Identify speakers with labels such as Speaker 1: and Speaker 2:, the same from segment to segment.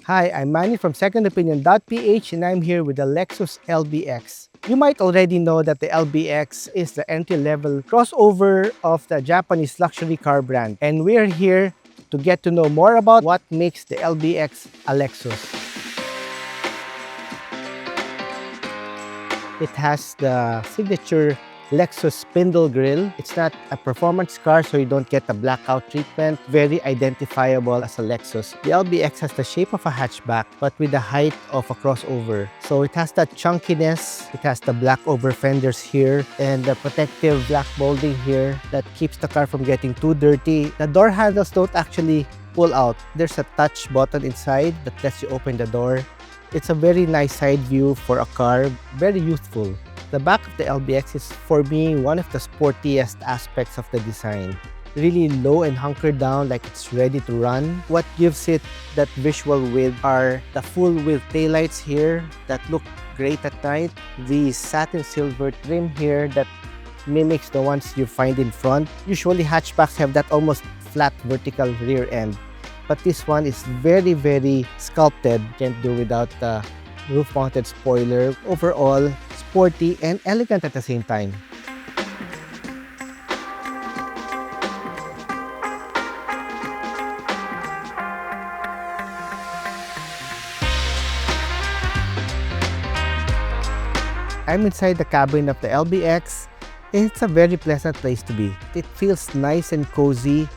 Speaker 1: Hi, I'm Manny from secondopinion.ph and I'm here with the Lexus LBX. You might already know that the LBX is the entry-level crossover of the Japanese luxury car brand. And we're here to get to know more about what makes the LBX a Lexus. It has the signature Lexus spindle grille. It's not a performance car, so you don't get the blackout treatment. Very identifiable as a Lexus. The LBX has the shape of a hatchback, but with the height of a crossover. So it has that chunkiness. It has the black over fenders here and the protective black molding here that keeps the car from getting too dirty. The door handles don't actually pull out. There's a touch button inside that lets you open the door. It's a very nice side view for a car, very youthful. The back of the LBX is, for me, one of the sportiest aspects of the design. Really low and hunkered down like it's ready to run. What gives it that visual width are the full width taillights here that look great at night. The satin silver trim here that mimics the ones you find in front. Usually hatchbacks have that almost flat vertical rear end. But this one is very, very sculpted. Can't do without the roof-mounted spoiler. Overall, sporty and elegant at the same time. I'm inside the cabin of the LBX. It's a very pleasant place to be. It feels nice and cozy.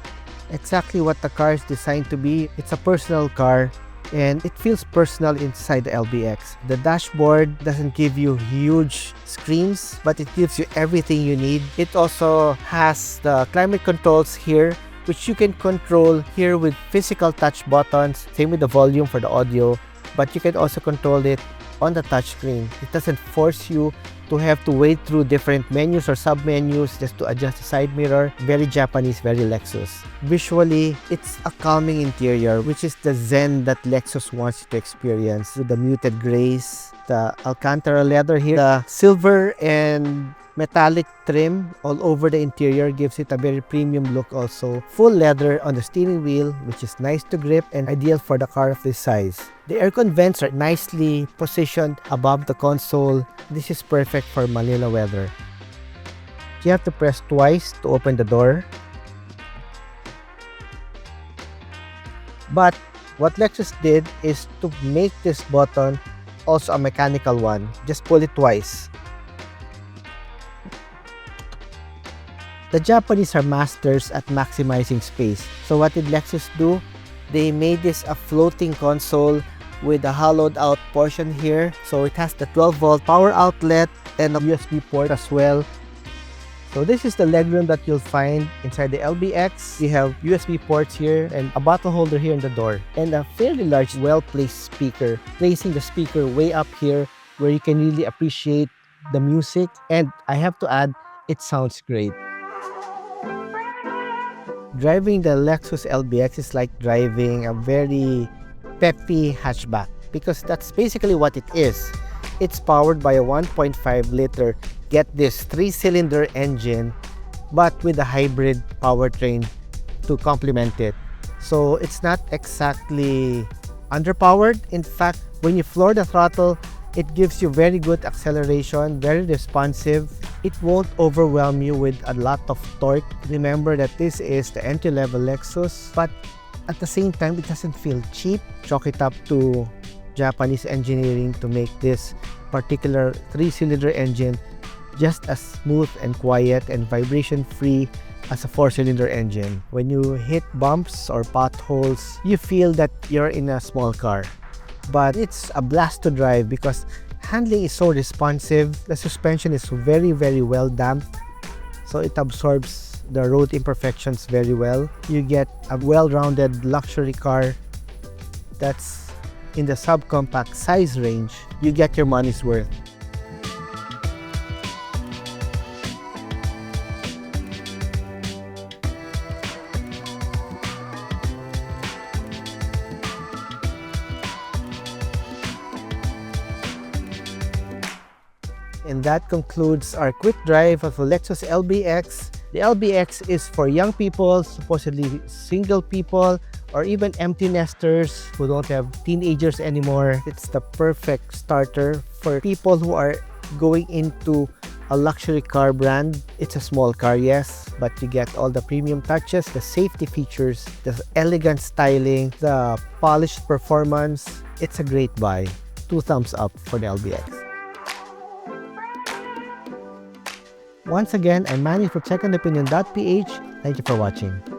Speaker 1: Exactly what the car is designed to be. It's a personal car and it feels personal inside the LBX. The dashboard doesn't give you huge screens, but it gives you everything you need. It also has the climate controls here, which you can control here with physical touch buttons. Same with the volume for the audio, but you can also control it on the touchscreen. It doesn't force you to have to wade through different menus or sub-menus just to adjust the side mirror. Very Japanese, very Lexus. Visually, it's a calming interior, which is the zen that Lexus wants you to experience. With the muted grays, the Alcantara leather here, the silver and metallic trim all over the interior gives it a very premium look also. Full leather on the steering wheel, which is nice to grip and ideal for the car of this size. The aircon vents are nicely positioned above the console. This is perfect for Manila weather. You have to press twice to open the door. But what Lexus did is to make this button also a mechanical one. Just pull it twice. The Japanese are masters at maximizing space. So what did Lexus do? They made this a floating console with a hollowed out portion here. So it has the 12-volt power outlet and a USB port as well. So this is the legroom that you'll find inside the LBX. You have USB ports here and a bottle holder here in the door. And a fairly large, well-placed speaker, placing the speaker way up here where you can really appreciate the music. And I have to add, it sounds great. Driving the Lexus LBX is like driving a very peppy hatchback because that's basically what it is. It's powered by a 1.5-liter, get this, 3-cylinder engine, but with a hybrid powertrain to complement it. So it's not exactly underpowered. In fact, when you floor the throttle, it gives you very good acceleration, very responsive. It won't overwhelm you with a lot of torque. Remember that this is the entry-level Lexus, but at the same time, it doesn't feel cheap. Chalk it up to Japanese engineering to make this particular 3-cylinder engine just as smooth and quiet and vibration-free as a 4-cylinder engine. When you hit bumps or potholes, you feel that you're in a small car. But it's a blast to drive because handling is so responsive. The suspension is very, very well damped, so it absorbs the road imperfections very well. You get a well-rounded luxury car that's in the subcompact size range. You get your money's worth. And that concludes our quick drive of the Lexus LBX. The LBX is for young people, supposedly single people, or even empty nesters who don't have teenagers anymore. It's the perfect starter for people who are going into a luxury car brand. It's a small car, yes, but you get all the premium touches, the safety features, the elegant styling, the polished performance. It's a great buy. 2 thumbs up for the LBX. Once again, I'm Manny from secondopinion.ph. Thank you for watching.